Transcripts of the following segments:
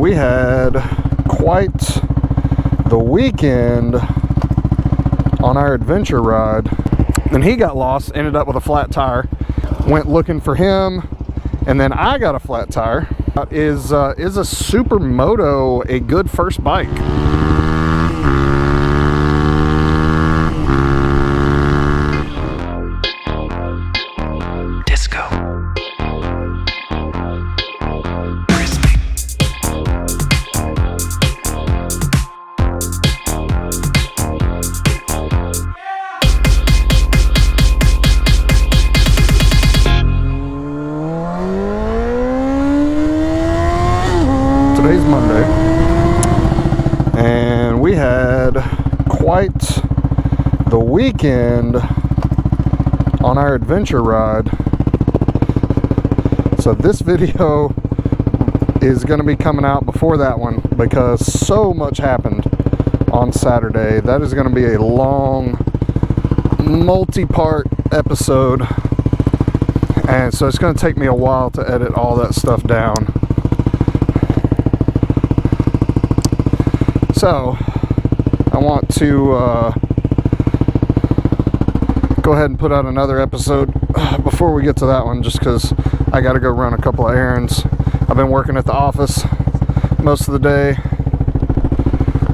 we had quite the weekend on our adventure ride. Then he got lost, ended up with a flat tire. Went looking for him, and then I got a flat tire. Is a Supermoto a good first bike? Today's Monday, and we had quite the weekend on our adventure ride. So this video is going to be coming out before that one because so much happened on Saturday. That is going to be a long, multi-part episode, and so it's going to take me a while to edit all that stuff down. So I want to go ahead and put out another episode before we get to that one, just because I got to go run a couple of errands. I've been working at the office most of the day.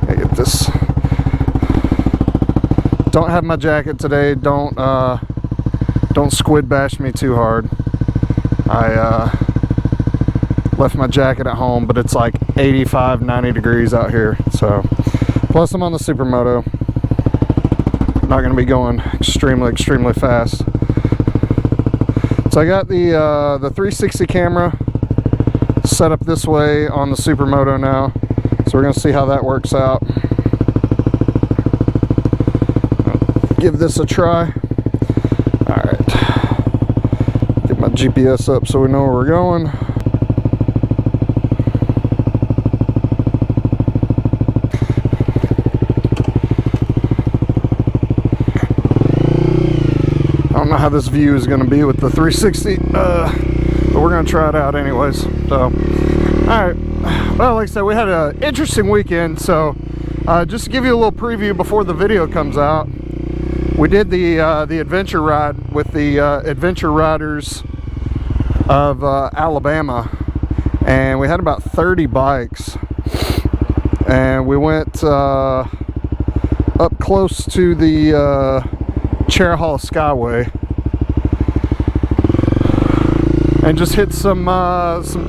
I get this. Don't have my jacket today. Don't squid bash me too hard. I left my jacket at home, but it's like 85, 90 degrees out here. So, plus I'm on the Supermoto. Not going to be going extremely fast. So I got the 360 camera set up this way on the Supermoto now. So we're going to see how that works out. Give this a try. Alright. Get my GPS up so we know where we're going. I don't know how this view is going to be with the 360, but we're going to try it out anyways. So, alright. Well, like I said, we had an interesting weekend. So, just to give you a little preview before the video comes out, we did the adventure ride with the adventure riders of Alabama, and we had about 30 bikes, and we went up close to the Chair Hall Skyway and just hit some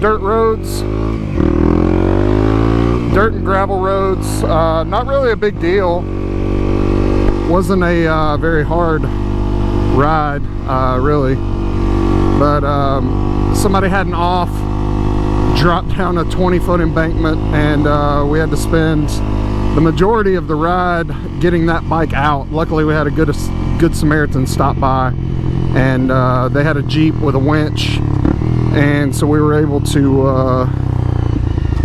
dirt roads, dirt and gravel roads. Not really a big deal. Wasn't a very hard ride, really, but somebody had an off, dropped down a 20-foot embankment, and we had to spend the majority of the ride getting that bike out. Luckily, we had a good Samaritan stop by, and they had a Jeep with a winch, and so we were able to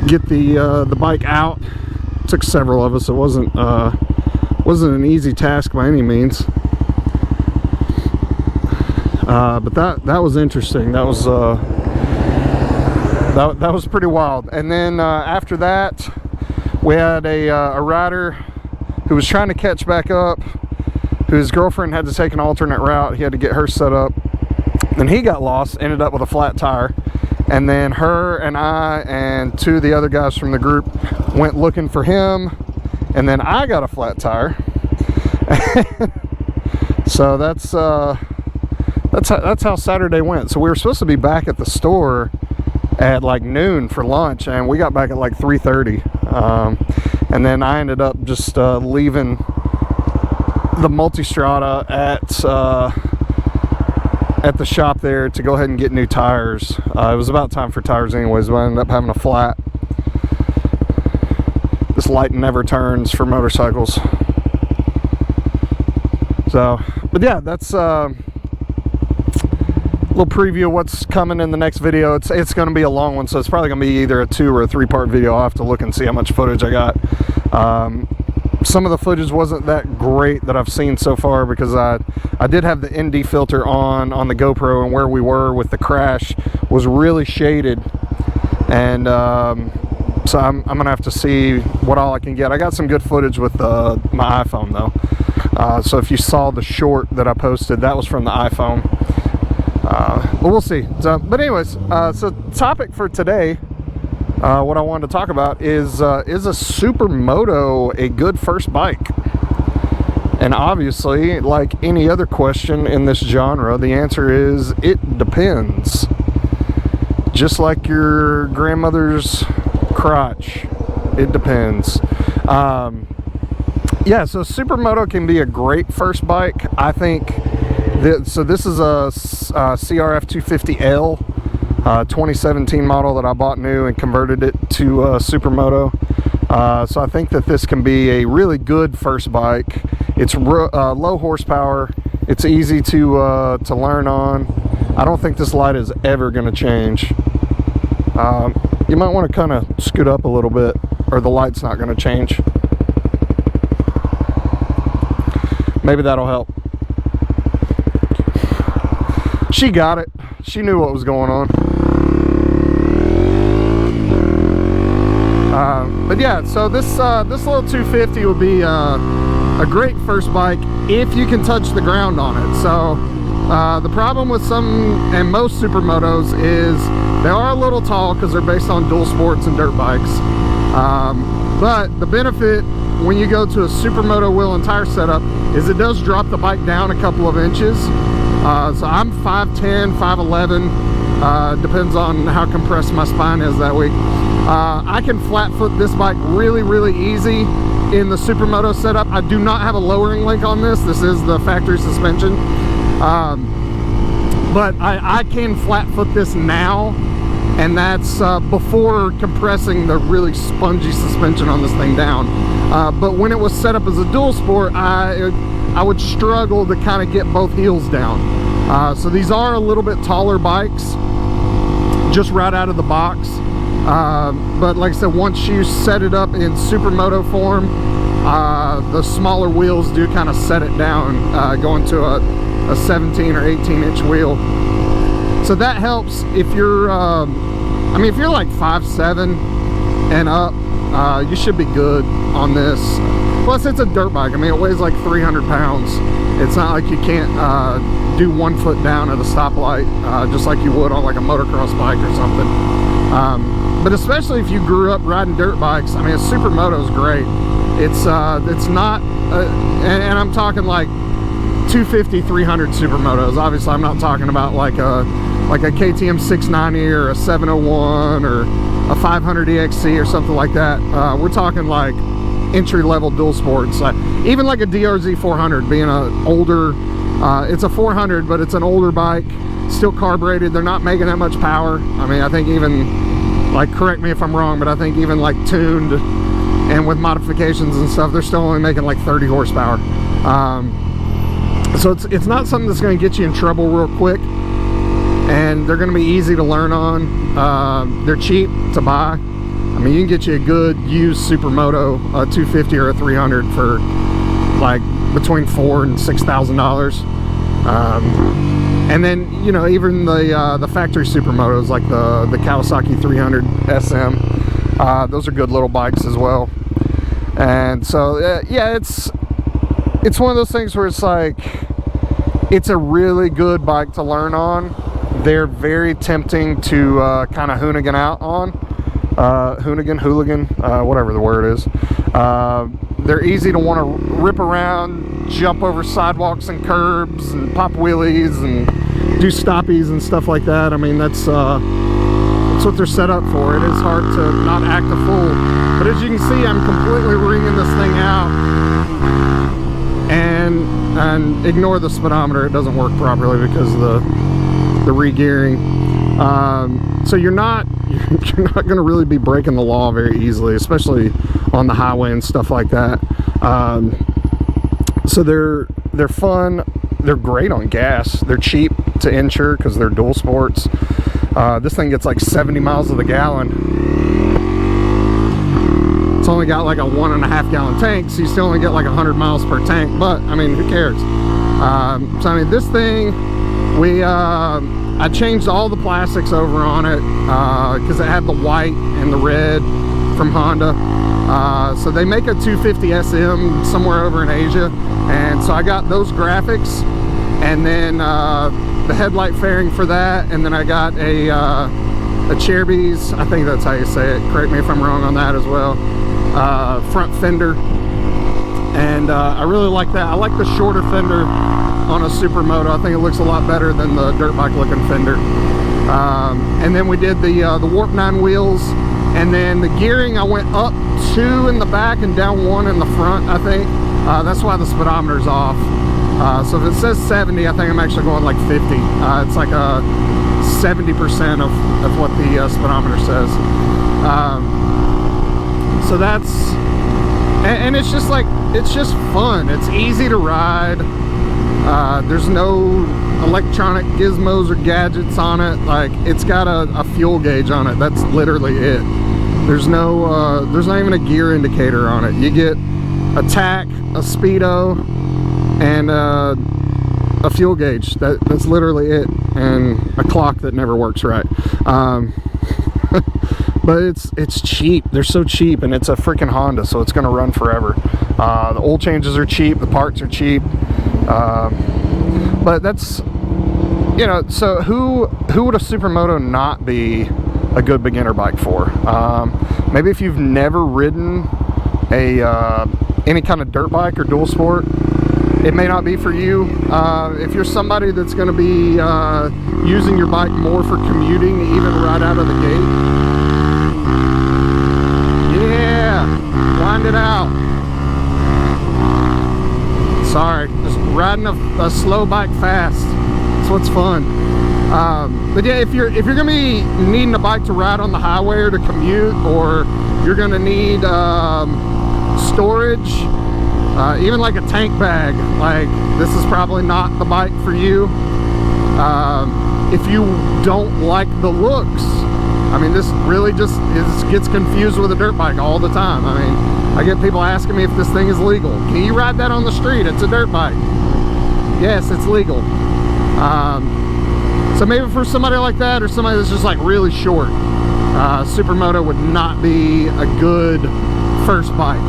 get the bike out. It took several of us. It wasn't an easy task by any means, but that was interesting. That was that was pretty wild. And then after that, we had a rider who was trying to catch back up, whose girlfriend had to take an alternate route. He had to get her set up. Then he got lost, ended up with a flat tire. And then her and I and two of the other guys from the group went looking for him. And then I got a flat tire. So that's how Saturday went. So we were supposed to be back at the store at like noon for lunch, and we got back at like 3:30. And then I ended up just leaving the Multistrada at the shop there to go ahead and get new tires. It was about time for tires anyways, but I ended up having a flat. This light never turns for motorcycles. So, but yeah, that's a little preview of what's coming in the next video. It's going to be a long one, so it's probably going to be either a 2 or a 3-part video. I'll have to look and see how much footage I got. Some of the footage wasn't that great that I've seen so far because I did have the ND filter on the GoPro, and where we were with the crash was really shaded, and So I'm gonna have to see what all I can get. I got some good footage with my iPhone though. So if you saw the short that I posted, that was from the iPhone. But we'll see. So, but anyways, so topic for today, what I wanted to talk about is a Supermoto a good first bike? And obviously, like any other question in this genre, the answer is it depends. Just like your grandmother's crotch, it depends. Yeah, so Supermoto can be a great first bike. I think so this is a CRF 250L 2017 model that I bought new and converted it to Supermoto. So I think that this can be a really good first bike. It's low horsepower. It's easy to learn on. I don't think this light is ever going to change. You might want to kind of scoot up a little bit, or the light's not going to change. Maybe that'll help. She got it. She knew what was going on. But yeah, so this little 250 would be a great first bike if you can touch the ground on it. So the problem with some and most Supermotos is they are a little tall because they're based on dual sports and dirt bikes. But the benefit when you go to a Supermoto wheel and tire setup is it does drop the bike down a couple of inches. So I'm 5'10", 5'11", depends on how compressed my spine is that week. I can flat foot this bike really, really easy in the Supermoto setup. I do not have a lowering link on this. This is the factory suspension. But I can flat foot this now, and that's before compressing the really spongy suspension on this thing down. But when it was set up as a dual sport, I would struggle to kind of get both heels down. So these are a little bit taller bikes, just right out of the box. But like I said, once you set it up in Supermoto form, the smaller wheels do kind of set it down, going to a 17 or 18 inch wheel. So that helps if you're, I mean, if you're like 5'7" and up, you should be good on this. Plus it's a dirt bike. I mean, it weighs like 300 pounds. It's not like you can't do 1 foot down at a stoplight, just like you would on like a motocross bike or something. But especially if you grew up riding dirt bikes, I mean, a Supermoto is great. It's not, and I'm talking like 250, 300 Supermotos. Obviously, I'm not talking about like a KTM 690 or a 701 or a 500 EXC or something like that. We're talking like entry-level dual sports, even like a DRZ 400, being an older, it's a 400, but it's an older bike, still carbureted. They're not making that much power. I mean, I think even, like, correct me if I'm wrong, but I think even like tuned and with modifications and stuff, they're still only making like 30 horsepower. So it's not something that's going to get you in trouble real quick, and they're going to be easy to learn on. They're cheap to buy. I mean, you can get you a good used Supermoto, a 250 or a 300 for like between $4,000 and $6,000. And then, you know, even the factory Supermotos, like the Kawasaki 300 SM, those are good little bikes as well. And so yeah, it's one of those things where it's like, it's a really good bike to learn on. They're very tempting to kind of hoonigan out on. Hooligan, whatever the word is. They're easy to want to rip around, jump over sidewalks and curbs and pop wheelies and do stoppies and stuff like that. I mean, that's what they're set up for. It is hard to not act a fool. But as you can see, I'm completely wringing this thing out, and ignore the speedometer. It doesn't work properly because of the re-gearing. So you're not going to really be breaking the law very easily, especially on the highway and stuff like that. So they're fun. They're great on gas. They're cheap to insure because they're dual sports. This thing gets like 70 miles to the gallon. It's only got like a 1.5 gallon tank, so you still only get like 100 miles per tank, but I mean, who cares? So I mean, this thing, I changed all the plastics over on it because it had the white and the red from Honda. So they make a 250 SM somewhere over in Asia, and so I got those graphics, and then the headlight fairing for that, and then I got a Cherby's, I think that's how you say it, correct me if I'm wrong on that as well, front fender. And I really like that. I like the shorter fender on a Supermoto. I think it looks a lot better than the dirt bike looking fender. And then we did the Warp 9 wheels, and then the gearing I went up 2 in the back and down 1 in the front, I think. That's why the speedometer's off. So if it says 70, I think I'm actually going like 50. It's like a 70% of what the speedometer says. So that's, and it's just like, it's just fun. It's easy to ride. There's no electronic gizmos or gadgets on it. Like, it's got a fuel gauge on it. That's literally it. There's not even a gear indicator on it. You get a tach, a speedo, and a fuel gauge. That's literally it, and a clock that never works right. But it's cheap. They're so cheap, and it's a freaking Honda, so it's gonna run forever. The oil changes are cheap, the parts are cheap, but that's, you know, so who would a Supermoto not be a good beginner bike for? Maybe if you've never ridden any kind of dirt bike or dual sport, it may not be for you. If you're somebody that's going to be using your bike more for commuting, even right out of the gate, yeah, wind it out. Sorry, just riding a slow bike fast. That's what's fun. But yeah, if you're gonna be needing a bike to ride on the highway or to commute, or you're gonna need storage, even like a tank bag, like this is probably not the bike for you. If you don't like the looks, I mean, this really just gets confused with a dirt bike all the time. I mean, I get people asking me if this thing is legal. Can you ride that on the street? It's a dirt bike. Yes, it's legal. So maybe for somebody like that, or somebody that's just like really short, Supermoto would not be a good first bike.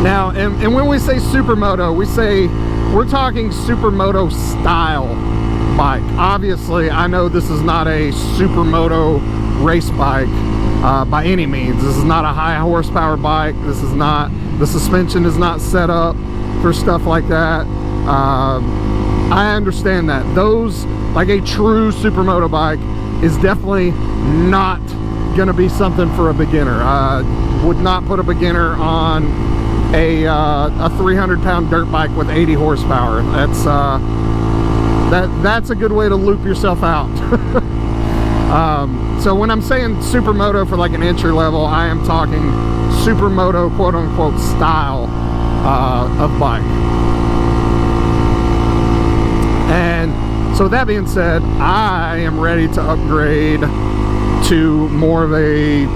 Now, and when we say Supermoto, we're talking Supermoto style bike. Obviously, I know this is not a Supermoto race bike by any means. This is not a high horsepower bike. This is not, the suspension is not set up for stuff like that. I understand that. Those, like a true Supermoto bike, is definitely not gonna be something for a beginner. Would not put a beginner on a 300-pound dirt bike with 80 horsepower. That's a good way to loop yourself out. So when I'm saying Supermoto for like an entry level, I am talking Supermoto quote-unquote style of bike. And so with that being said, I am ready to upgrade to more of a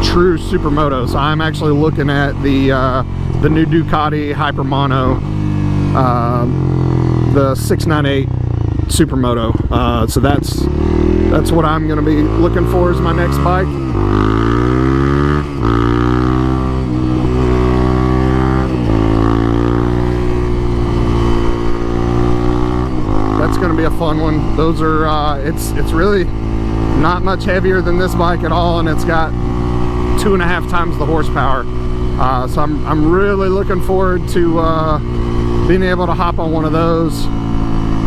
true Supermoto. So I'm actually looking at the new Ducati Hypermono, the 698 Supermoto. So that's what I'm going to be looking for as my next bike. That's going to be a fun one. Those are it's really not much heavier than this bike at all, and it's got 2.5 times the horsepower. So I'm really looking forward to being able to hop on one of those,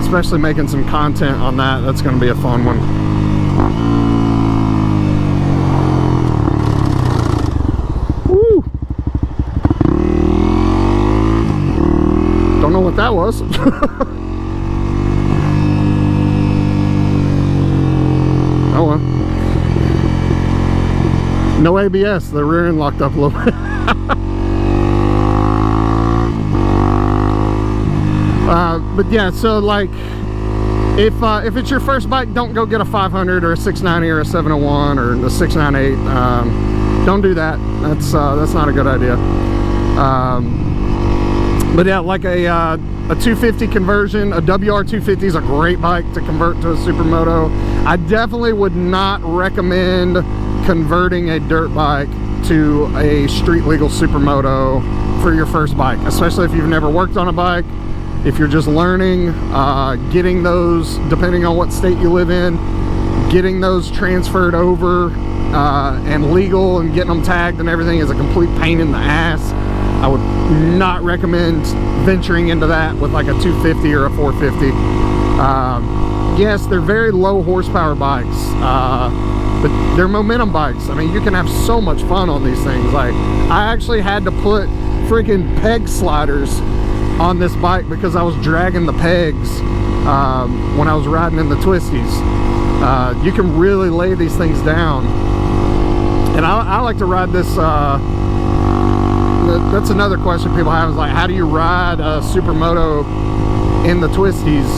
especially making some content on that. That's going to be a fun one. Woo! Don't know what that was. Oh well. No ABS, the rear end locked up a little bit. But yeah, so like, if it's your first bike, don't go get a 500 or a 690 or a 701 or the 698. Don't do that. That's not a good idea. But yeah, like a 250 conversion, a WR250 is a great bike to convert to a Supermoto. I definitely would not recommend converting a dirt bike to a street legal supermoto for your first bike, especially if you've never worked on a bike. If you're just learning, getting those, depending on what state you live in, getting those transferred over and legal and getting them tagged and everything is a complete pain in the ass. I would not recommend venturing into that with like a 250 or a 450. Yes, they're very low horsepower bikes, but they're momentum bikes. I mean, you can have so much fun on these things. Like, I actually had to put freaking peg sliders on this bike because I was dragging the pegs when I was riding in the twisties. You can really lay these things down, and I like to ride this. That's another question people have, is like, how do you ride a Supermoto in the twisties?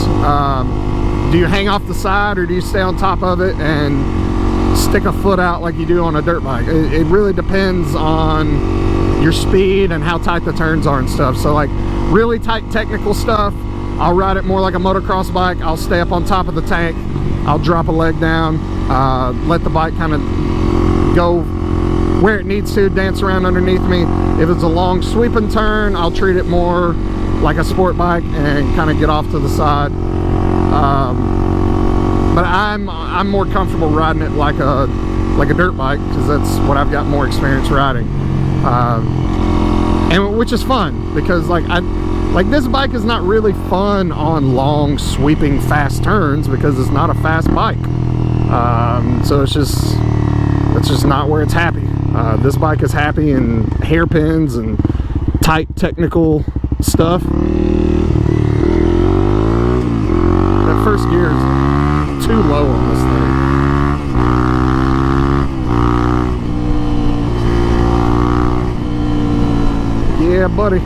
Do you hang off the side, or do you stay on top of it and stick a foot out like you do on a dirt bike? It really depends on your speed and how tight the turns are and stuff. So like really tight technical stuff, I'll ride it more like a motocross bike. I'll stay up on top of the tank, I'll drop a leg down, let the bike kind of go where it needs to, dance around underneath me. If it's a long sweeping turn, I'll treat it more like a sport bike and kind of get off to the side. But I'm more comfortable riding it like a dirt bike, because that's what I've got more experience riding, and which is fun, because like this bike is not really fun on long sweeping fast turns because it's not a fast bike. So it's just not where it's happy. This bike is happy in hairpins and tight technical stuff. That first gear is too low on this thing. Yeah, buddy.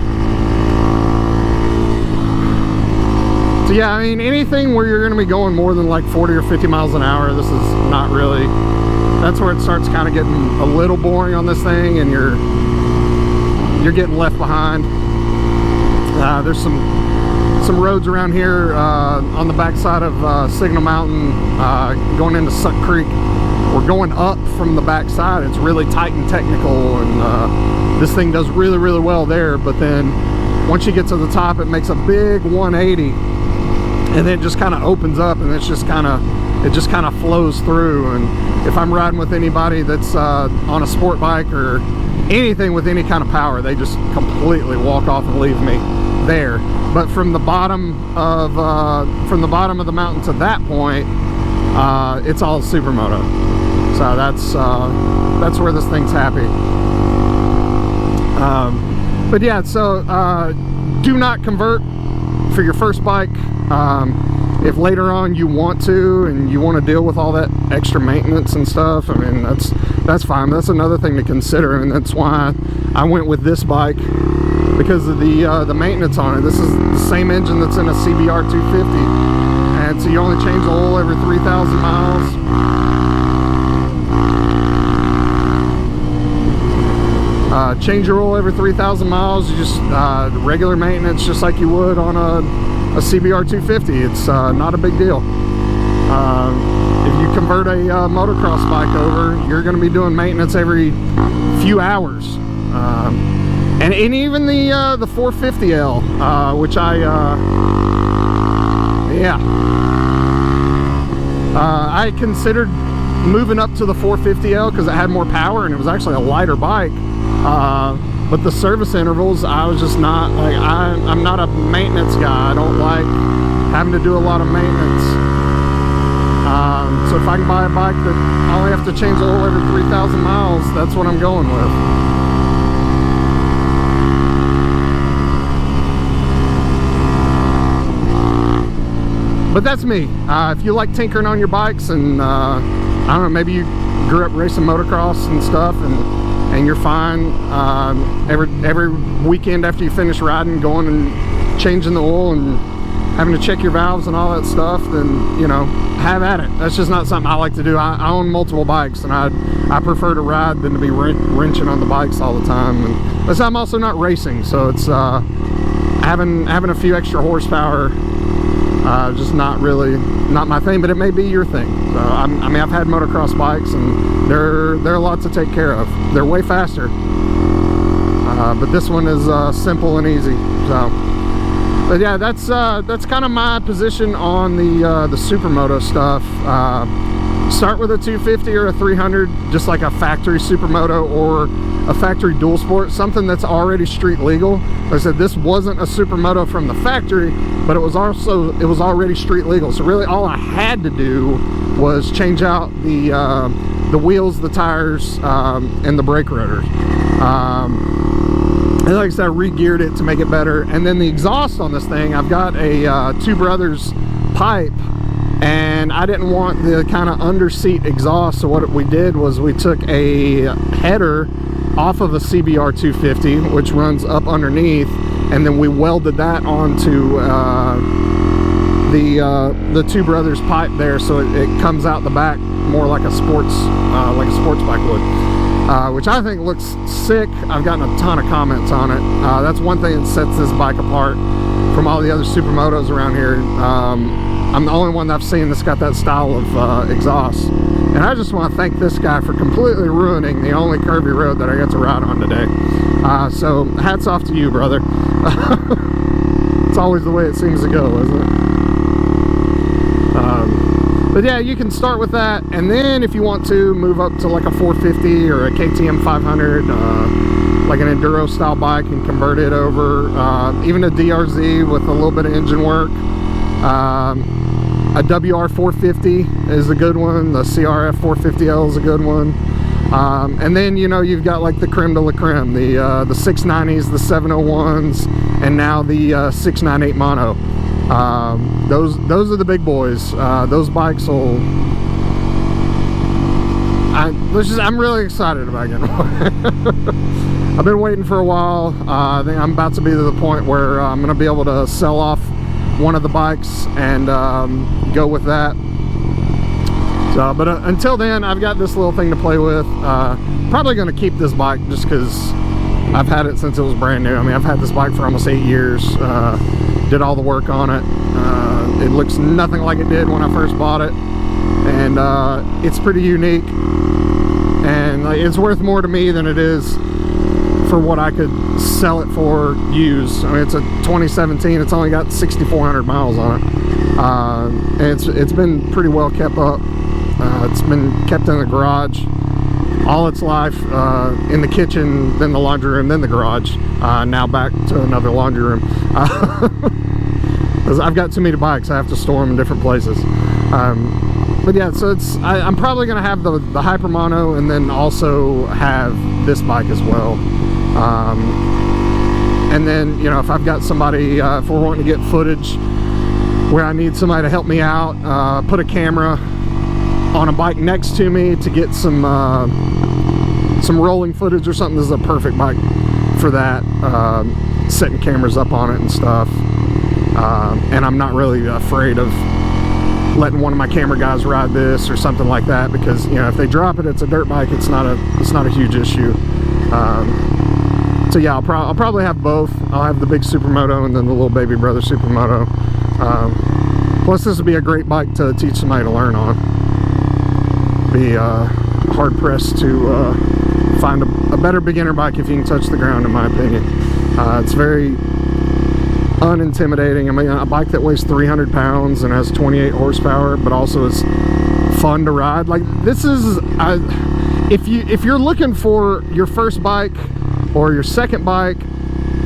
So yeah, I mean, anything where you're going to be going more than like 40 or 50 miles an hour, this is not really, that's where it starts kind of getting a little boring on this thing, and you're getting left behind. There's some roads around here on the backside of Signal Mountain, going into Suck Creek. We're going up from the backside. It's really tight and technical, and this thing does really, really well there. But then once you get to the top, it makes a big 180, and then it just kind of opens up, and it just kind of flows through. And if I'm riding with anybody that's on a sport bike or anything with any kind of power, they just completely walk off and leave me there. But from the bottom of the mountain to that point, it's all Supermoto. So that's where this thing's happy. But yeah, so do not convert for your first bike. If later on you want to, and you want to deal with all that extra maintenance and stuff, I mean, that's fine. That's another thing to consider, and that's why I went with this bike, because of the maintenance on it. This is the same engine that's in a CBR 250, and so you only change the oil every 3,000 miles. Change your oil every 3,000 miles. You just regular maintenance, just like you would on a CBR 250. It's not a big deal. If you convert a motocross bike over, you're going to be doing maintenance every few hours. And even the 450L, which I considered moving up to the 450L because it had more power and it was actually a lighter bike. But the service intervals, I was just not, like, I'm not a maintenance guy. I don't like having to do a lot of maintenance. So if I can buy a bike that I only have to change the oil every 3,000 miles, that's what I'm going with. But that's me. If you like tinkering on your bikes, and I don't know, maybe you grew up racing motocross and stuff, and you're fine every weekend after you finish riding, going and changing the oil and having to check your valves and all that stuff, then, you know, have at it. That's just not something I like to do. I own multiple bikes, and I prefer to ride than to be wrenching on the bikes all the time. But I'm also not racing, so it's having a few extra horsepower Just not my thing, but it may be your thing. So I mean, I've had motocross bikes, and they're a lot to take care of. They're way faster, but this one is simple and easy. So, but yeah, that's kind of my position on the Supermoto stuff. Start with a 250 or a 300, just like a factory Supermoto or a factory dual sport, something that's already street legal. Like I said, this wasn't a Supermoto from the factory, but it was already street legal. So really all I had to do was change out the wheels, the tires, and the brake rotors. And like I said, I re-geared it to make it better. And then the exhaust on this thing, I've got a Two Brothers pipe, and I didn't want the kind of under-seat exhaust. So what we did was we took a header off of a CBR 250, which runs up underneath, and then we welded that onto the Two Brothers pipe there, so it comes out the back more like a sports bike would, which I think looks sick. I've gotten a ton of comments on it. That's one thing that sets this bike apart from all the other Supermotos around here. I'm the only one that I've seen that's got that style of exhaust. And I just want to thank this guy for completely ruining the only curvy road that I get to ride on today. So hats off to you, brother. It's always the way it seems to go, isn't it? But yeah, you can start with that, and then if you want to move up to like a 450 or a KTM 500, like an enduro style bike, and convert it over, even a DRZ with a little bit of engine work. A WR 450 is a good one. The CRF 450L is a good one. And then, you know, you've got like the creme de la creme, the 690s, the 701s, and now the 698 mono. Those are the big boys. Those bikes will... I'm really excited about getting one. I've been waiting for a while. I think I'm about to be to the point where I'm going to be able to sell off one of the bikes and go with that. So, but until then, I've got this little thing to play with. Probably going to keep this bike just because I've had it since it was brand new. I mean, I've had this bike for almost 8 years. Did all the work on it. It looks nothing like it did when I first bought it, and it's pretty unique, and it's worth more to me than it is for what I could sell it for used. I mean, it's a 2017. It's only got 6,400 miles on it, and it's been pretty well kept up. It's been kept in the garage all its life, in the kitchen, then the laundry room, then the garage, now back to another laundry room. Because I've got too many bikes, I have to store them in different places. But yeah, so I'm probably going to have the Hypermono, and then also have this bike as well. And then, you know, if I've got somebody, if we're wanting to get footage where I need somebody to help me out, put a camera on a bike next to me to get some rolling footage or something, this is a perfect bike for that. Setting cameras up on it and stuff. And I'm not really afraid of letting one of my camera guys ride this or something like that, because, you know, if they drop it, it's a dirt bike. It's not a huge issue. So yeah, I'll probably have both. I'll have the big Supermoto and then the little baby brother Supermoto. Plus, this would be a great bike to teach somebody to learn on. Be hard pressed to find a better beginner bike if you can touch the ground, in my opinion. It's very unintimidating. I mean, a bike that weighs 300 pounds and has 28 horsepower, but also is fun to ride. Like, this is, if you're looking for your first bike or your second bike,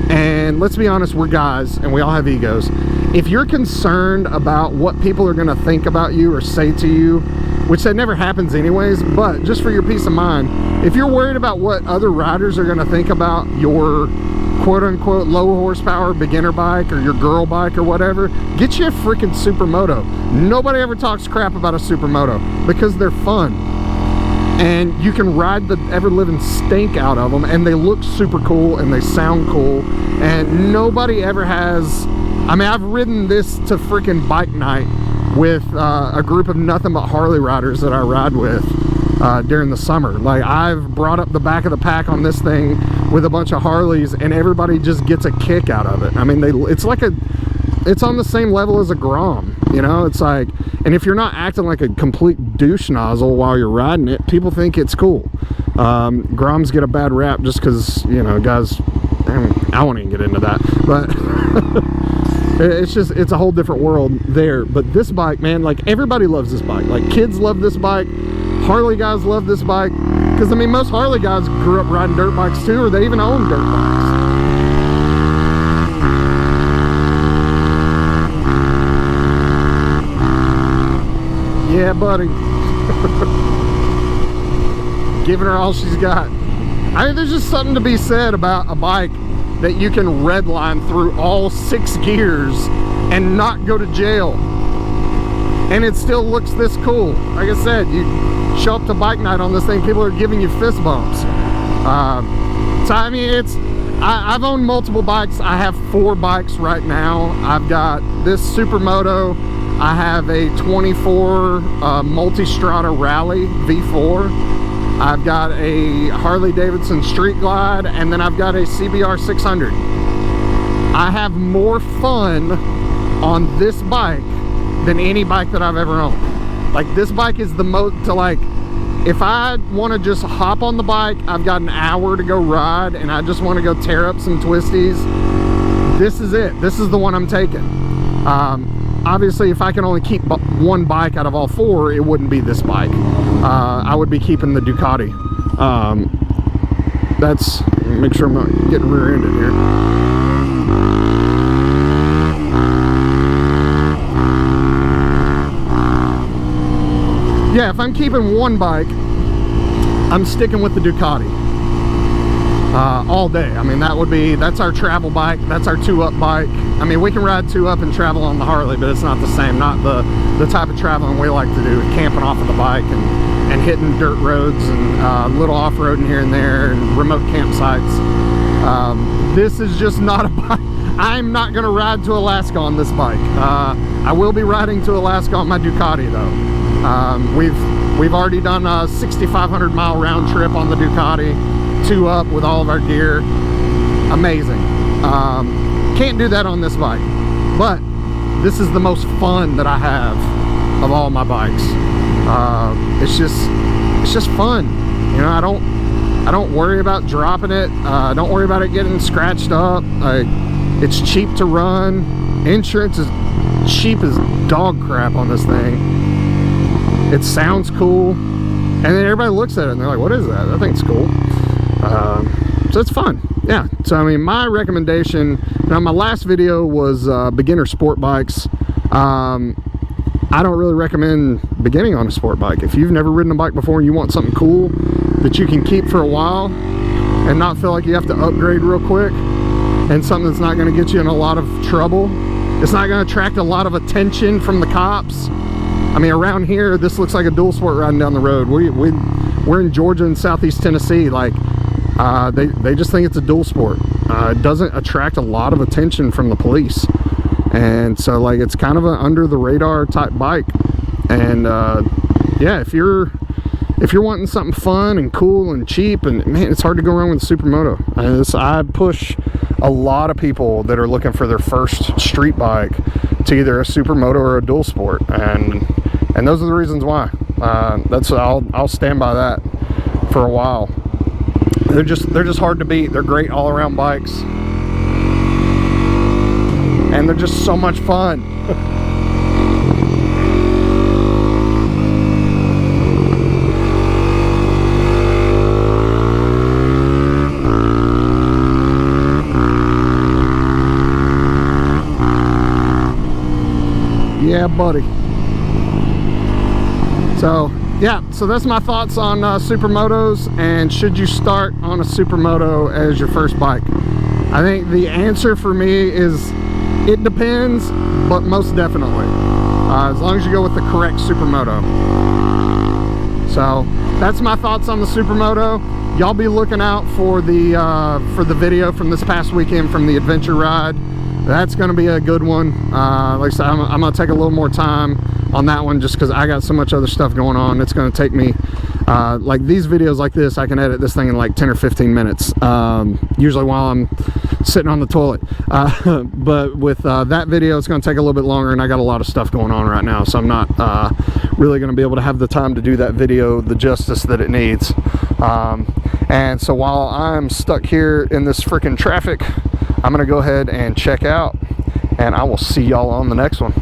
and let's be honest, we're guys and we all have egos. If you're concerned about what people are going to think about you or say to you, which that never happens anyways, but just for your peace of mind, if you're worried about what other riders are going to think about your quote-unquote low horsepower beginner bike or your girl bike or whatever, get you a freaking Supermoto. Nobody ever talks crap about a Supermoto because they're fun, and you can ride the ever-living stink out of them, and they look super cool and they sound cool, and nobody ever has... I mean, I've ridden this to freaking bike night with a group of nothing but Harley riders that I ride with during the summer. Like, I've brought up the back of the pack on this thing with a bunch of Harleys, and everybody just gets a kick out of it. I mean, it's like it's on the same level as a Grom, you know. It's like, and if you're not acting like a complete douche nozzle while you're riding it, people think it's cool. Groms get a bad rap just because, you know, guys, I won't even get into that, but it's a whole different world there. But this bike, man, like, everybody loves this bike. Like, kids love this bike, Harley guys love this bike, because I mean, most Harley guys grew up riding dirt bikes too, or they even own dirt bikes. Yeah, buddy. Giving her all she's got. I mean, there's just something to be said about a bike that you can redline through all 6 gears and not go to jail, and it still looks this cool. Like I said, you show up to bike night on this thing, people are giving you fist bumps. So I mean, I've owned multiple bikes. I have 4 bikes right now. I've got this Supermoto, I have a 24 Multistrada Rally V4, I've got a Harley Davidson Street Glide, and then I've got a CBR 600. I have more fun on this bike than any bike that I've ever owned. Like, this bike is the most, to like, if I want to just hop on the bike, I've got an hour to go ride, and I just want to go tear up some twisties, this is it. This is the one I'm taking. Obviously, if I can only keep one bike out of all 4, it wouldn't be this bike. I would be keeping the Ducati. That's, make sure I'm not getting rear-ended here. Yeah, if I'm keeping one bike, I'm sticking with the Ducati all day. I mean, that's our travel bike, that's our 2-up bike. I mean, we can ride 2-up and travel on the Harley, but it's not the same, not the type of traveling we like to do, camping off of the bike and hitting dirt roads and little off-roading here and there and remote campsites. This is just not a bike. I'm not going to ride to Alaska on this bike. I will be riding to Alaska on my Ducati though. We've already done a 6,500 mile round trip on the Ducati, 2-up with all of our gear. Amazing. Can't do that on this bike, but this is the most fun that I have of all my bikes. It's just fun, you know. I don't worry about dropping it. Don't worry about it getting scratched up. It's cheap to run. Insurance is cheap as dog crap on this thing. It sounds cool, and then everybody looks at it and they're like, what is that? That thing's cool. So it's fun. Yeah, so I mean, my recommendation, now my last video was beginner sport bikes. I don't really recommend beginning on a sport bike. If you've never ridden a bike before and you want something cool that you can keep for a while and not feel like you have to upgrade real quick, and something that's not going to get you in a lot of trouble, it's not going to attract a lot of attention from the cops. I mean, around here, this looks like a dual sport riding down the road. We're in Georgia and Southeast Tennessee. Like, they just think it's a dual sport. It doesn't attract a lot of attention from the police, and so like, it's kind of an under the radar type bike. And yeah, if you're wanting something fun and cool and cheap, and man, it's hard to go wrong with a Supermoto. I push a lot of people that are looking for their first street bike to either a Supermoto or a dual sport, and those are the reasons why. I'll stand by that for a while. They're just hard to beat. They're great all around bikes, and they're just so much fun. Yeah, buddy. So yeah, so that's my thoughts on Supermotos, and should you start on a Supermoto as your first bike? I think the answer for me is it depends, but most definitely, as long as you go with the correct Supermoto. So that's my thoughts on the Supermoto. Y'all be looking out for the video from this past weekend from the adventure ride. That's going to be a good one. Like I said, I'm going to take a little more time on that one, just because I got so much other stuff going on. It's going to take me like these videos like this, I can edit this thing in like 10 or 15 minutes, usually while I'm sitting on the toilet. But with that video, it's going to take a little bit longer, and I got a lot of stuff going on right now, so I'm not really going to be able to have the time to do that video the justice that it needs. And so while I'm stuck here in this freaking traffic, I'm going to go ahead and check out, and I will see y'all on the next one.